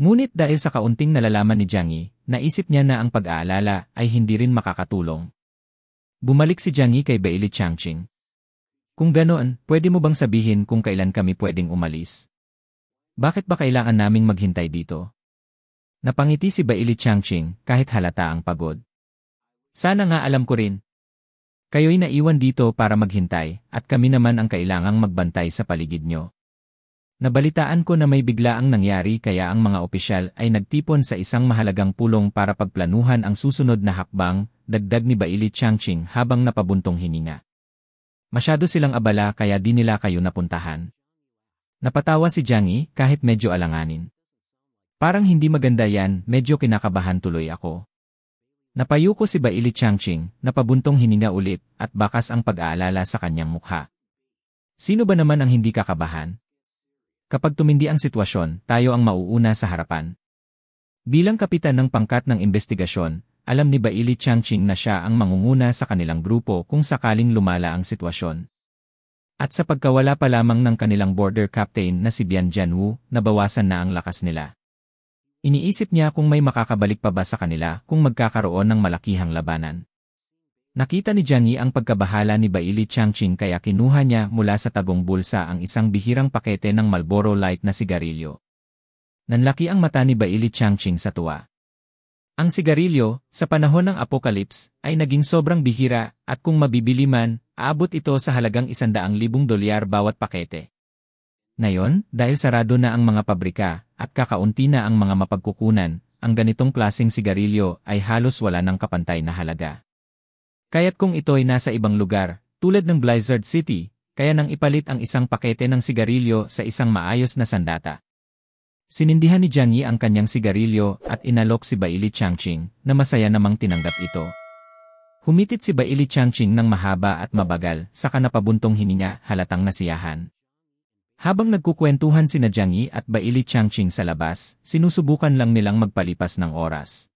Ngunit dahil sa kaunting nalalaman ni Jiang Yi, naisip niya na ang pag-aalala ay hindi rin makakatulong. Bumalik si Jiang Yi kay Bailey Changqing. Kung ganoon, pwede mo bang sabihin kung kailan kami pwedeng umalis? Bakit ba kailangan naming maghintay dito? Napangiti si Bailey Changqing kahit halata ang pagod. Sana nga alam ko rin. Kayo'y naiwan dito para maghintay at kami naman ang kailangang magbantay sa paligid nyo. Nabalitaan ko na may biglaang nangyari kaya ang mga opisyal ay nagtipon sa isang mahalagang pulong para pagplanuhan ang susunod na hakbang, dagdag ni Bailey Changqing habang napabuntong hininga. Masyado silang abala kaya di nila kayo napuntahan. Napatawa si Jiang Yi kahit medyo alanganin. Parang hindi maganda yan, medyo kinakabahan tuloy ako. Napayuko si Bailey Changqing, napabuntong hininga ulit at bakas ang pag-aalala sa kanyang mukha. Sino ba naman ang hindi kakabahan? Kapag tumindi ang sitwasyon, tayo ang mauuna sa harapan. Bilang kapitan ng pangkat ng investigasyon, alam ni Bailey Changqing na siya ang mangunguna sa kanilang grupo kung sakaling lumala ang sitwasyon. At sa pagkawala pa lamang ng kanilang border captain na si Bian Jianwu, nabawasan na ang lakas nila. Iniisip niya kung may makakabalik pa ba sa kanila kung magkakaroon ng malakihang labanan. Nakita ni Jiang Yi ang pagkabahala ni Bailey Changqing kaya kinuha niya mula sa tagong bulsa ang isang bihirang pakete ng Marlboro Light na sigarilyo. Nanlaki ang mata ni Bailey Changqing sa tuwa. Ang sigarilyo, sa panahon ng apocalypse, ay naging sobrang bihira at kung mabibili man, aabot ito sa halagang $100,000 bawat pakete. Ngayon, dahil sarado na ang mga pabrika at kakaunti na ang mga mapagkukunan, ang ganitong klaseng sigarilyo ay halos wala ng kapantay na halaga. Kaya't kung ito'y nasa ibang lugar, tulad ng Blizzard City, kaya nang ipalit ang isang pakete ng sigarilyo sa isang maayos na sandata. Sinindihan ni Jiang Yi ang kanyang sigarilyo at inalok si Bailey Changqing na masaya namang tinanggap ito. Humitit si Bailey Changqing ng mahaba at mabagal, saka napabuntong hininga, halatang nasiyahan. Habang nagkukwentuhan sina Jiang Yi at Bailey Changqing sa labas, sinusubukan lang nilang magpalipas ng oras.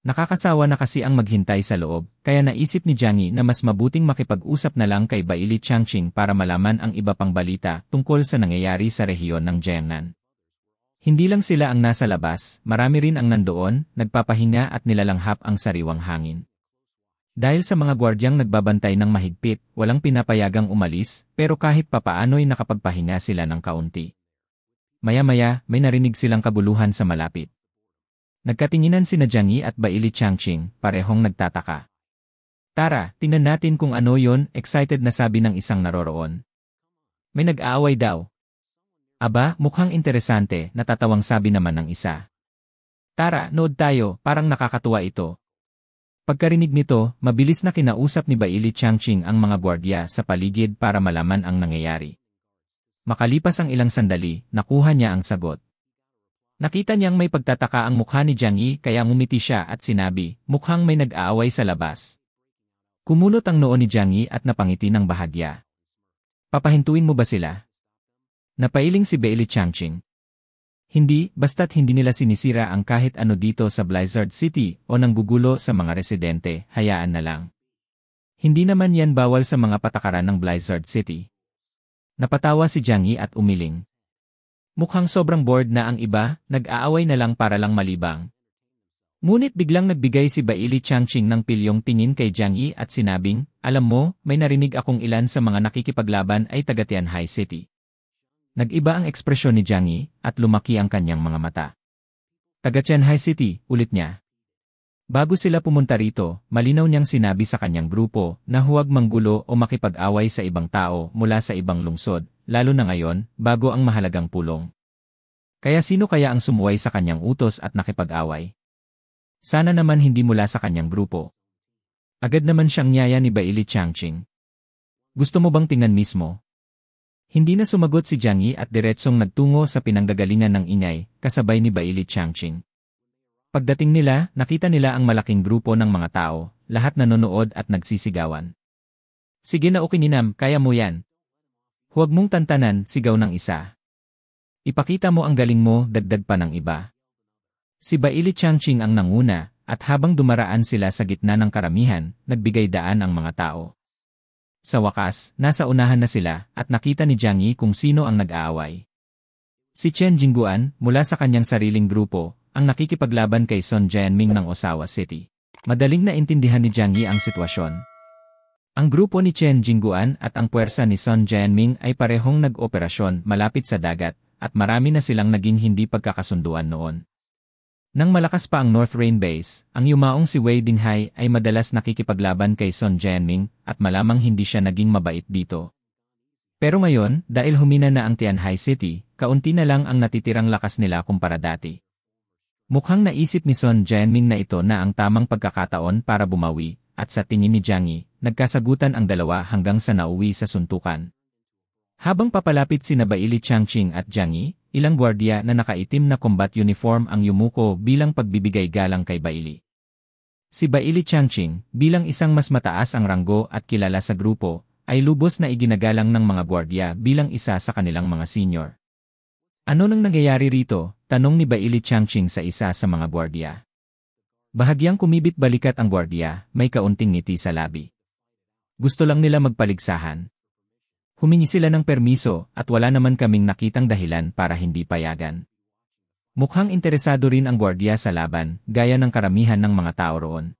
Nakakasawa na kasi ang maghintay sa loob, kaya naisip ni Jiang Yi na mas mabuting makipag-usap na lang kay Bailey Changqing para malaman ang iba pang balita tungkol sa nangyayari sa rehiyon ng Jiangnan. Hindi lang sila ang nasa labas, marami rin ang nandoon, nagpapahinga at nilalanghap ang sariwang hangin. Dahil sa mga gwardyang nagbabantay ng mahigpit, walang pinapayagang umalis, pero kahit papaano'y nakapagpahinga sila ng kaunti. Maya-maya, may narinig silang kabuluhan sa malapit. Nagkatinginan sina Jiang Yi at Bailey Changqing, parehong nagtataka. Tara, tingnan natin kung ano yon, excited na sabi ng isang naroroon. May nag-aaway daw. Aba, mukhang interesante, natatawang sabi naman ng isa. Tara, nood tayo, parang nakakatuwa ito. Pagkarinig nito, mabilis na kinausap ni Bailey Changqing ang mga gwardya sa paligid para malaman ang nangyayari. Makalipas ang ilang sandali, nakuha niya ang sagot. Nakita niyang may pagtataka ang mukha ni Jiang Yi kaya ngumiti siya at sinabi, mukhang may nag-aaway sa labas. Kumunot ang noo ni Jiang Yi at napangiti ng bahagya. Papahintuin mo ba sila? Napailing si Bailey Changqing. Hindi, basta't hindi nila sinisira ang kahit ano dito sa Blizzard City o nanggugulo sa mga residente, hayaan na lang. Hindi naman yan bawal sa mga patakaran ng Blizzard City. Napatawa si Jiang Yi at umiling. Mukhang sobrang bored na ang iba, nag-aaway na lang para lang malibang. Ngunit biglang nagbigay si Bailey Changqing ng pilyong tingin kay Jiang Yi at sinabing, alam mo, may narinig akong ilan sa mga nakikipaglaban ay taga Tianhai City. Nag-iba ang ekspresyon ni Jiang Yi at lumaki ang kanyang mga mata. Taga Tianhai City, ulit niya. Bago sila pumunta rito, malinaw niyang sinabi sa kanyang grupo na huwag manggulo o makipag-away sa ibang tao mula sa ibang lungsod, lalo na ngayon, bago ang mahalagang pulong. Kaya sino kaya ang sumuway sa kanyang utos at nakipag-away? Sana naman hindi mula sa kanyang grupo. Agad naman siyang niyaya ni Bailey Changqing. Gusto mo bang tingnan mismo? Hindi na sumagot si Jiang Yi at diretsong nagtungo sa pinanggagalingan ng ingay, kasabay ni Bailey Changqing. Pagdating nila, nakita nila ang malaking grupo ng mga tao, lahat nanonood at nagsisigawan. Sige na Ukininam, kaya mo yan. Huwag mong tantanan, sigaw ng isa. Ipakita mo ang galing mo, dagdag pa ng iba. Si Bailey Changqing ang nanguna, at habang dumaraan sila sa gitna ng karamihan, nagbigay daan ang mga tao. Sa wakas, nasa unahan na sila at nakita ni Jiang Yi kung sino ang nag-aaway. Si Chen Jingguan, mula sa kanyang sariling grupo, ang nakikipaglaban kay Sun Jianming ng Osawa City. Madaling naintindihan ni Jiang Yi ang sitwasyon. Ang grupo ni Chen Jingguan at ang puwersa ni Sun Jianming ay parehong nag-operasyon malapit sa dagat at marami na silang naging hindi pagkakasunduan noon. Nang malakas pa ang North Rain Base, ang yumaong si Wei Dinghai ay madalas nakikipaglaban kay Sun Jianming at malamang hindi siya naging mabait dito. Pero ngayon, dahil humina na ang Tianhai City, kaunti na lang ang natitirang lakas nila kumpara dati. Mukhang naisip ni Sun Jianming na ito na ang tamang pagkakataon para bumawi, at sa tingin ni Jiang Yi, nagkasagutan ang dalawa hanggang sa nauwi sa suntukan. Habang papalapit sina Baili Changqing at Jiang Yi, ilang gwardiya na nakaitim na combat uniform ang yumuko bilang pagbibigay galang kay Baili. Si Baili Changqing, bilang isang mas mataas ang ranggo at kilala sa grupo, ay lubos na iginagalang ng mga gwardiya bilang isa sa kanilang mga senior. Ano nang nangyayari rito? Tanong ni Baili Changqing sa isa sa mga gwardiya. Bahagyang kumibit balikat ang gwardiya, may kaunting ngiti sa labi. Gusto lang nila magpaligsahan. Humingi sila ng permiso at wala naman kaming nakitang dahilan para hindi payagan. Mukhang interesado rin ang gwardiya sa laban, gaya ng karamihan ng mga tao roon.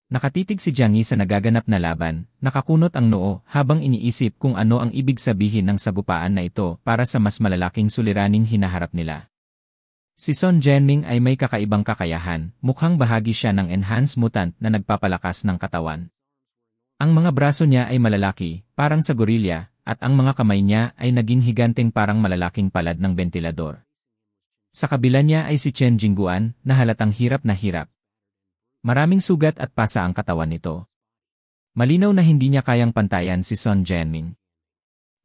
Nakatitig si Jiang Yi sa nagaganap na laban, nakakunot ang noo habang iniisip kung ano ang ibig sabihin ng sagupaan na ito para sa mas malalaking suliraning hinaharap nila. Si Sun Jianming ay may kakaibang kakayahan, mukhang bahagi siya ng enhanced mutant na nagpapalakas ng katawan. Ang mga braso niya ay malalaki, parang sa gorilya, at ang mga kamay niya ay naging higanteng parang malalaking palad ng bentilador. Sa kabila niya ay si Chen Jingguan na halatang hirap na hirap. Maraming sugat at pasa ang katawan nito. Malinaw na hindi niya kayang pantayan si Sun Jianming.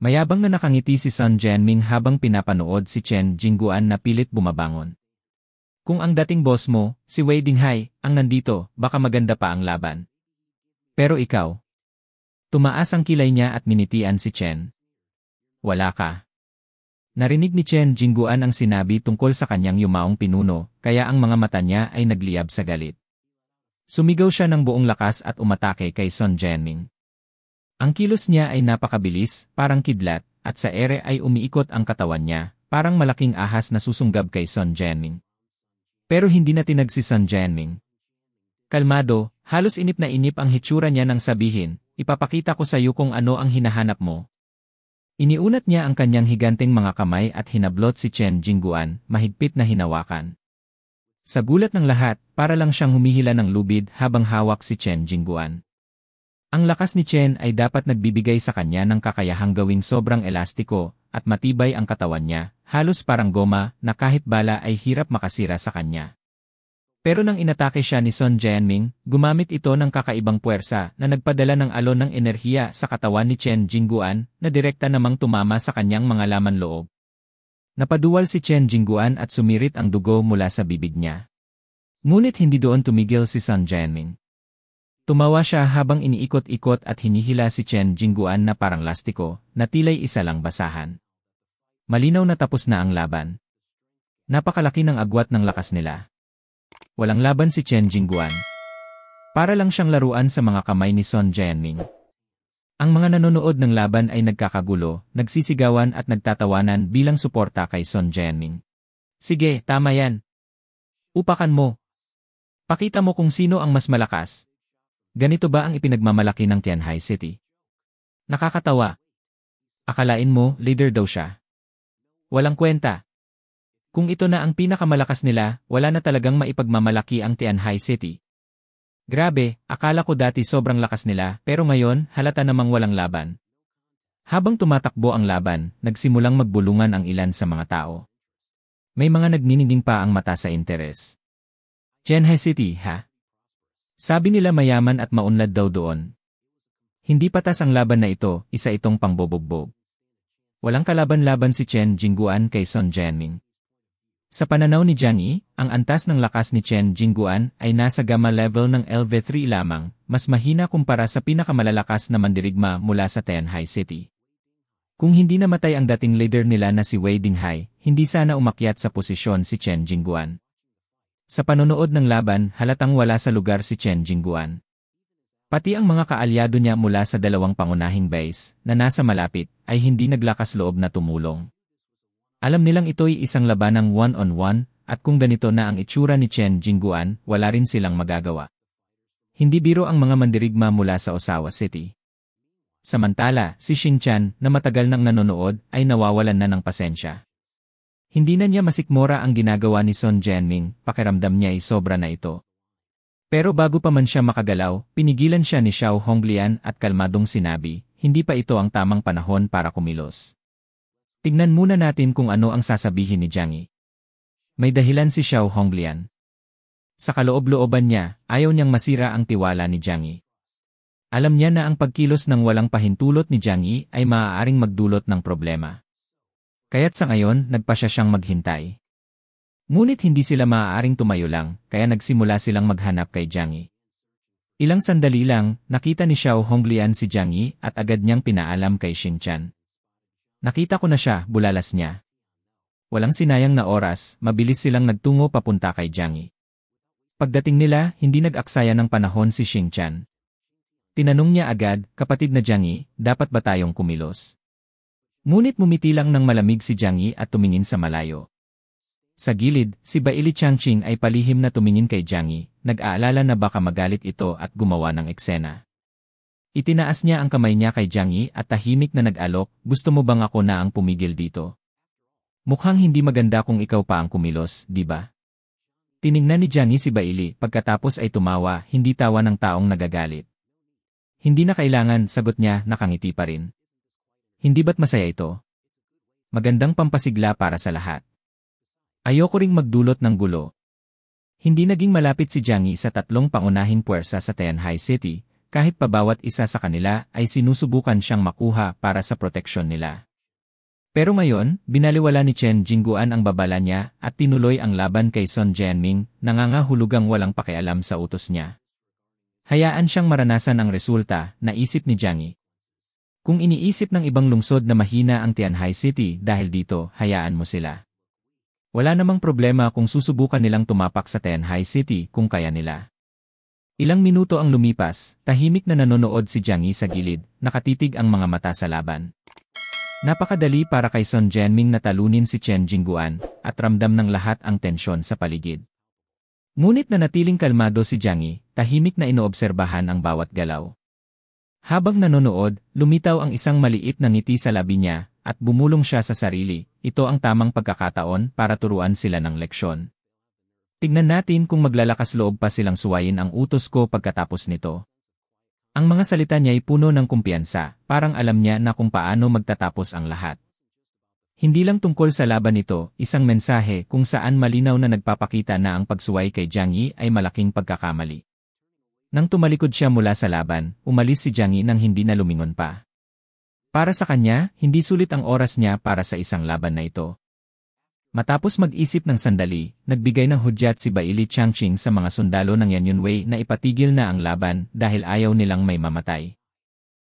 Mayabang na nakangiti si Sun Jianming habang pinapanood si Chen Jingguan na pilit bumabangon. Kung ang dating boss mo, si Wei Dinghai, ang nandito, baka maganda pa ang laban. Pero ikaw? Tumaas ang kilay niya at minitian si Chen. Wala ka. Narinig ni Chen Jingguan ang sinabi tungkol sa kanyang yumaong pinuno, kaya ang mga mata niya ay nagliyab sa galit. Sumigaw siya ng buong lakas at umatake kay Sun Jianming. Ang kilos niya ay napakabilis, parang kidlat, at sa ere ay umiikot ang katawan niya, parang malaking ahas na susunggab kay Sun Jianming. Pero hindi na tinag si Sun Jianming. Kalmado, halos inip na inip ang hitsura niya nang sabihin, ipapakita ko sa iyo kung ano ang hinahanap mo. Iniunat niya ang kanyang higanteng mga kamay at hinablot si Chen Jingguan, mahigpit na hinawakan. Sa gulat ng lahat, para lang siyang humihila ng lubid habang hawak si Chen Jingguan. Ang lakas ni Chen ay dapat nagbibigay sa kanya ng kakayahang gawing sobrang elastiko at matibay ang katawan niya, halos parang goma na kahit bala ay hirap makasira sa kanya. Pero nang inatake siya ni Sun Jianming, gumamit ito ng kakaibang puwersa na nagpadala ng alon ng enerhiya sa katawan ni Chen Jingguan na direkta namang tumama sa kanyang mga laman loob. Napaduwal si Chen Jingguan at sumirit ang dugo mula sa bibig niya. Ngunit hindi doon tumigil si Sun Jianming. Tumawa siya habang iniikot-ikot at hinihila si Chen Jingguan na parang lastiko, na tila'y isa lang basahan. Malinaw na tapos na ang laban. Napakalaki ng agwat ng lakas nila. Walang laban si Chen Jingguan. Para lang siyang laruan sa mga kamay ni Sun Jianming. Ang mga nanonood ng laban ay nagkakagulo, nagsisigawan at nagtatawanan bilang suporta kay Sun Jianming. Sige, tama yan. Upakan mo. Pakita mo kung sino ang mas malakas. Ganito ba ang ipinagmamalaki ng Tianhai City? Nakakatawa. Akalain mo, leader daw siya. Walang kwenta. Kung ito na ang pinakamalakas nila, wala na talagang maipagmamalaki ang Tianhai City. Grabe, akala ko dati sobrang lakas nila, pero ngayon, halata namang walang laban. Habang tumatakbo ang laban, nagsimulang magbulungan ang ilan sa mga tao. May mga nagniningning pa ang mata sa interes. Tianhai City, ha? Sabi nila mayaman at maunlad daw doon. Hindi patas ang laban na ito, isa itong pangbobogbog. Walang kalaban-laban si Chen Jingguan kay Sun Jianming. Sa pananaw ni Jiang Yi, ang antas ng lakas ni Chen Jingguan ay nasa gamma level ng LV3 lamang, mas mahina kumpara sa pinakamalalakas na mandirigma mula sa Tianhai City. Kung hindi namatay ang dating leader nila na si Wei Dinghai, hindi sana umakyat sa posisyon si Chen Jingguan. Sa panonood ng laban, halatang wala sa lugar si Chen Jingguan. Pati ang mga kaalyado niya mula sa dalawang pangunahing base, na nasa malapit, ay hindi naglakas loob na tumulong. Alam nilang ito'y isang labanang one-on-one, at kung ganito na ang itsura ni Chen Jingguan, wala rin silang magagawa. Hindi biro ang mga mandirigma mula sa Osawa City. Samantala, si Xingtian, na matagal nang nanonood, ay nawawalan na ng pasensya. Hindi na niya masikmura ang ginagawa ni Sun Jianming, pakiramdam niya ay sobra na ito. Pero bago pa man siya makagalaw, pinigilan siya ni Xiao Honglian at kalmadong sinabi, hindi pa ito ang tamang panahon para kumilos. Tignan muna natin kung ano ang sasabihin ni Jiang Yi. May dahilan si Xiao Honglian. Sa kaloob-looban niya, ayaw niyang masira ang tiwala ni Jiang Yi. Alam niya na ang pagkilos ng walang pahintulot ni Jiang Yi ay maaaring magdulot ng problema. Kaya't sa ngayon, nagpasya siyang maghintay. Ngunit hindi sila maaaring tumayo lang, kaya nagsimula silang maghanap kay Jiang Yi. Ilang sandali lang, nakita ni Xiao Honglian si Jiang Yi at agad niyang pinaalam kay Xingtian. Nakita ko na siya, bulalas niya. Walang sinayang na oras, mabilis silang nagtungo papunta kay Jiang Yi. Pagdating nila, hindi nag-aksaya ng panahon si Xingtian. Tinanong niya agad, kapatid na Jiang Yi, dapat ba tayong kumilos? Ngunit mumiti lang ng malamig si Jiang Yi at tumingin sa malayo. Sa gilid, si Baili Changqing ay palihim na tumingin kay Jiang Yi, nag-aalala na baka magalit ito at gumawa ng eksena. Itinaas niya ang kamay niya kay Jiang Yi at tahimik na nag-alok, gusto mo bang ako na ang pumigil dito? Mukhang hindi maganda kung ikaw pa ang kumilos, di ba? Tiningnan ni Jiang Yi si Baili, pagkatapos ay tumawa, hindi tawa ng taong nagagalit. Hindi na kailangan, sagot niya, nakangiti pa rin. Hindi ba't masaya ito? Magandang pampasigla para sa lahat. Ayoko ring magdulot ng gulo. Hindi naging malapit si Jiang Yi sa tatlong pangunahing puwersa sa Tianhai City, kahit pa bawat isa sa kanila ay sinusubukan siyang makuha para sa proteksyon nila. Pero ngayon, binaliwala ni Chen Jingguan ang babala niya at tinuloy ang laban kay Sun Jianming, nangangahulugang walang pakialam sa utos niya. Hayaan siyang maranasan ang resulta, naisip ni Jiang Yi. Kung iniisip ng ibang lungsod na mahina ang Tianhai City dahil dito, hayaan mo sila. Wala namang problema kung susubukan nilang tumapak sa Tianhai City kung kaya nila. Ilang minuto ang lumipas, tahimik na nanonood si Jiang Yi sa gilid, nakatitig ang mga mata sa laban. Napakadali para kay Sun Jianming na talunin si Chen Jingguan, at ramdam ng lahat ang tensyon sa paligid. Ngunit nanatiling kalmado si Jiang Yi, tahimik na inoobserbahan ang bawat galaw. Habang nanonood, lumitaw ang isang maliit na ngiti sa labi niya, at bumulong siya sa sarili, ito ang tamang pagkakataon para turuan sila ng leksyon. Tignan natin kung maglalakas loob pa silang suwayin ang utos ko pagkatapos nito. Ang mga salita niya ay puno ng kumpiyansa, parang alam niya na kung paano magtatapos ang lahat. Hindi lang tungkol sa laban ito, isang mensahe kung saan malinaw na nagpapakita na ang pagsuway kay Jiang Yi ay malaking pagkakamali. Nang tumalikod siya mula sa laban, umalis si Jiang Yi nang hindi na lumingon pa. Para sa kanya, hindi sulit ang oras niya para sa isang laban na ito. Matapos mag-isip ng sandali, nagbigay ng hudyat si Baili Changqing sa mga sundalo ng Yan Yunwei na ipatigil na ang laban dahil ayaw nilang may mamatay.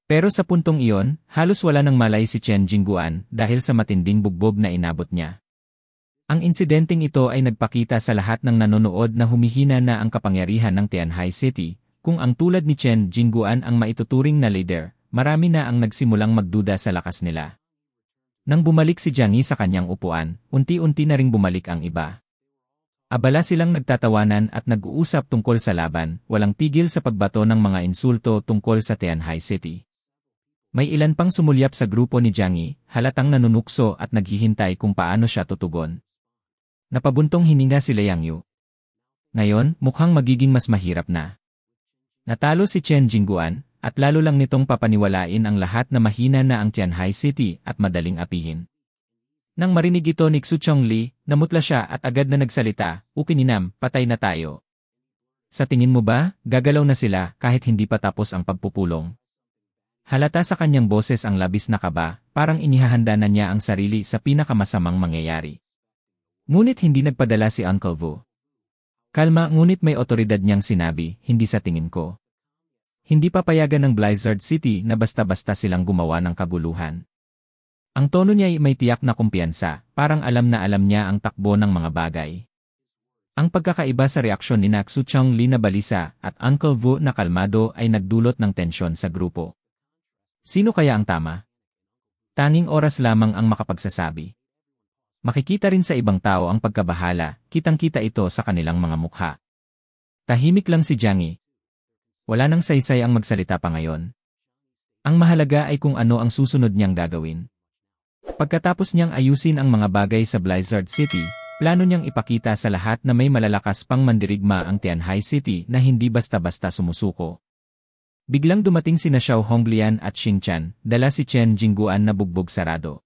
Pero sa puntong iyon, halos wala nang malay si Chen Jingguan dahil sa matinding bugbog na inabot niya. Ang insidenteng ito ay nagpakita sa lahat ng nanonood na humihina na ang kapangyarihan ng Tianhai City. Kung ang tulad ni Chen Jingguan ang maituturing na leader, marami na ang nagsimulang magduda sa lakas nila. Nang bumalik si Jiang Yi sa kanyang upuan, unti-unti na ring bumalik ang iba. Abala silang nagtatawanan at nag-uusap tungkol sa laban, walang tigil sa pagbato ng mga insulto tungkol sa Tianhai City. May ilan pang sumulyap sa grupo ni Jiang Yi, halatang nanunukso at naghihintay kung paano siya tutugon. Napabuntong hininga si Liang Yu. Ngayon, mukhang magiging mas mahirap na. Natalo si Chen Jingguan, at lalo lang nitong papaniwalain ang lahat na mahina na ang Tianhai City at madaling apihin. Nang marinig ito ni Xu Chongli, namutla siya at agad na nagsalita, "Ukininam, patay na tayo." Sa tingin mo ba, gagalaw na sila kahit hindi pa tapos ang pagpupulong? Halata sa kanyang boses ang labis na kaba, parang inihahanda na niya ang sarili sa pinakamasamang mangyayari. Ngunit hindi nagpadala si Uncle Vu. Kalma, ngunit may otoridad niyang sinabi, hindi sa tingin ko. Hindi papayagan ng Blizzard City na basta-basta silang gumawa ng kaguluhan. Ang tono niya ay may tiyak na kumpiyansa, parang alam na alam niya ang takbo ng mga bagay. Ang pagkakaiba sa reaksyon ni Xu Chongli na balisa at Uncle Vu na kalmado ay nagdulot ng tensyon sa grupo. Sino kaya ang tama? Tanging oras lamang ang makapagsasabi. Makikita rin sa ibang tao ang pagkabahala, kitang-kita ito sa kanilang mga mukha. Tahimik lang si Jiang Yi. Wala nang saysay ang magsalita pa ngayon. Ang mahalaga ay kung ano ang susunod niyang gagawin. Pagkatapos niyang ayusin ang mga bagay sa Blizzard City, plano niyang ipakita sa lahat na may malalakas pang mandirigma ang Tianhai City na hindi basta-basta sumusuko. Biglang dumating sina Xiao Honglian at Xing Chan, dala si Chen Jingguan na bugbog sarado.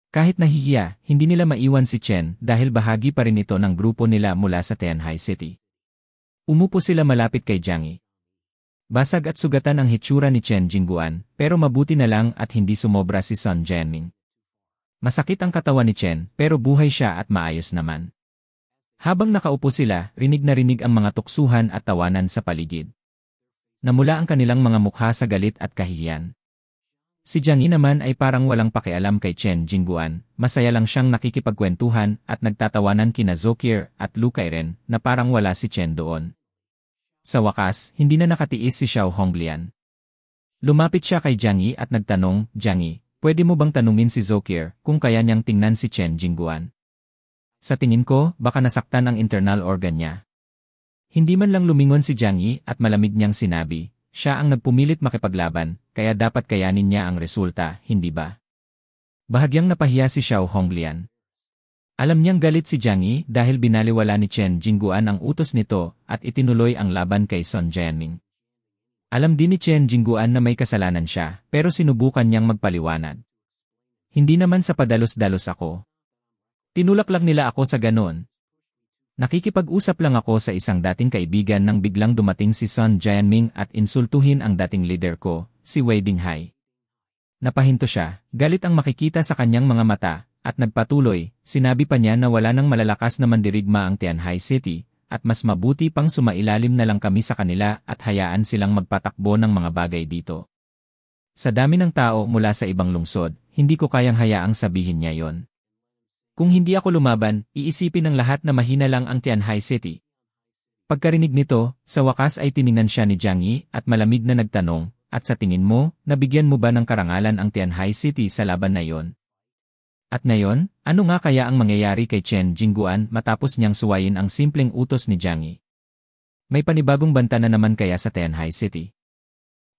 Kahit nahihiya, hindi nila maiwan si Chen dahil bahagi pa rin ito ng grupo nila mula sa Tianhai City. Umupo sila malapit kay Jiang Yi. Basag at sugatan ang hitsura ni Chen Jingguan, pero mabuti na lang at hindi sumobra si Sun Jianming. Masakit ang katawan ni Chen, pero buhay siya at maayos naman. Habang nakaupo sila, rinig na rinig ang mga tuksuhan at tawanan sa paligid. Namula ang kanilang mga mukha sa galit at kahihiyan. Si Jiang Yi naman ay parang walang pakialam kay Chen Jingguan, masaya lang siyang nakikipagkwentuhan at nagtatawanan kina Zokir at Lu Kairen na parang wala si Chen doon. Sa wakas, hindi na nakatiis si Xiao Honglian. Lumapit siya kay Jiang Yi at nagtanong, Jiang Yi, pwede mo bang tanungin si Zokir kung kaya niyang tingnan si Chen Jingguan? Sa tingin ko, baka nasaktan ang internal organ niya. Hindi man lang lumingon si Jiang Yi at malamig niyang sinabi, siya ang nagpumilit makipaglaban, kaya dapat kayanin niya ang resulta, hindi ba? Bahagyang napahiya si Xiao Honglian. Alam niyang galit si Jiang Yi dahil binaliwala ni Chen Jingguan ang utos nito at itinuloy ang laban kay Sun Jianming. Alam din ni Chen Jingguan na may kasalanan siya, pero sinubukan niyang magpaliwanag. Hindi naman sa padalos-dalos ako. Tinulak lang nila ako sa ganon. Nakikipag-usap lang ako sa isang dating kaibigan nang biglang dumating si Sun Jianming at insultuhin ang dating leader ko, si Wei Dinghai. Napahinto siya, galit ang makikita sa kanyang mga mata, at nagpatuloy, sinabi pa niya na wala nang malalakas na mandirigma ang Tianhai City, at mas mabuti pang sumailalim na lang kami sa kanila at hayaan silang magpatakbo ng mga bagay dito. Sa dami ng tao mula sa ibang lungsod, hindi ko kayang hayaang sabihin niya yon. Kung hindi ako lumaban, iisipin ng lahat na mahina lang ang Tianhai City. Pagkarinig nito, sa wakas ay tiningnan siya ni Jiang Yi at malamig na nagtanong, at sa tingin mo, nabigyan mo ba ng karangalan ang Tianhai City sa laban na yon? At ngayon, ano nga kaya ang mangyayari kay Chen Jingguan matapos niyang suwayin ang simpleng utos ni Jiang Yi? May panibagong banta na naman kaya sa Tianhai City?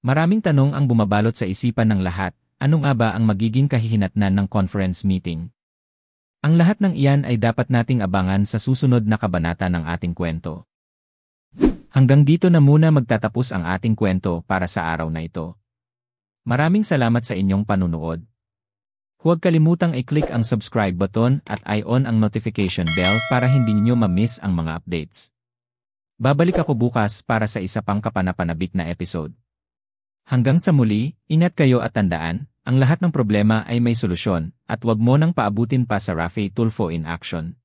Maraming tanong ang bumabalot sa isipan ng lahat, ano nga ba ang magiging kahihinatnan ng conference meeting? Ang lahat ng iyan ay dapat nating abangan sa susunod na kabanata ng ating kwento. Hanggang dito na muna magtatapos ang ating kwento para sa araw na ito. Maraming salamat sa inyong panunood. Huwag kalimutang i-click ang subscribe button at i-on ang notification bell para hindi niyo ma-miss ang mga updates. Babalik ako bukas para sa isa pang kapanapanabik na episode. Hanggang sa muli, ingat kayo at tandaan, ang lahat ng problema ay may solusyon, at wag mo nang paabutin pa sa Rafi Tulfo in action.